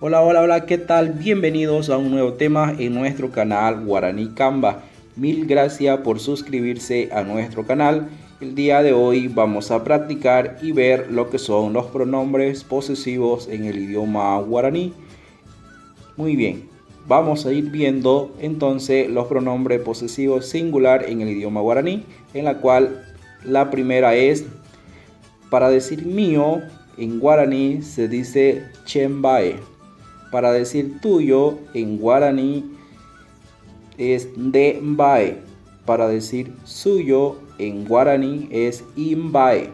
Hola, hola, hola, ¿qué tal? Bienvenidos a un nuevo tema en nuestro canal Guaraní Canva. Mil gracias por suscribirse a nuestro canal. El día de hoy vamos a practicar y ver lo que son los pronombres posesivos en el idioma guaraní. Muy bien, vamos a ir viendo entonces los pronombres posesivos singular en el idioma guaraní, en la cual la primera es para decir mío. En guaraní se dice chembae. Para decir tuyo en guaraní es dembae. Para decir suyo en guaraní es imbae.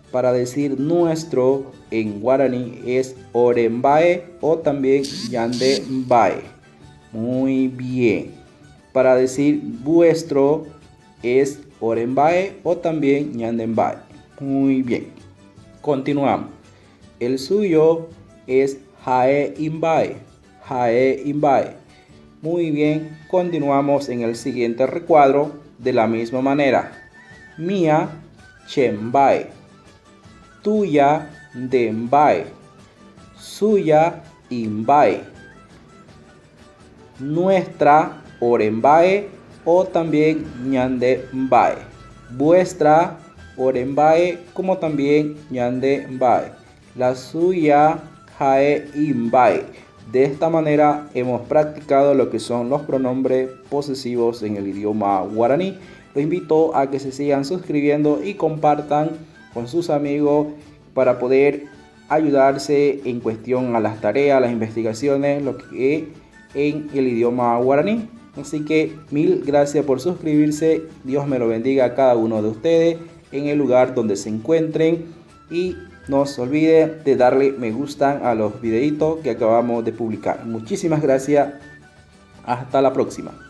Para decir nuestro en guaraní es orembae o también yandembae. Muy bien. Para decir vuestro es orembae o también ñandembae. Muy bien. Continuamos. El suyo es Jae Imbae. Jae Imbae. Muy bien, continuamos en el siguiente recuadro de la misma manera. Mía Chembae. Tuya Dembae. Suya Imbae. Nuestra Orembae o también Ñandembae. Vuestra Orembae como también Ñandembae. La suya Jae Imbae. De esta manera hemos practicado lo que son los pronombres posesivos en el idioma guaraní. Los invito a que se sigan suscribiendo y compartan con sus amigos para poder ayudarse en cuestión a las tareas, las investigaciones, lo que en el idioma guaraní. Así que mil gracias por suscribirse. Dios me lo bendiga a cada uno de ustedes en el lugar donde se encuentren y no se olvide de darle me gusta a los videitos que acabamos de publicar. Muchísimas gracias. Hasta la próxima.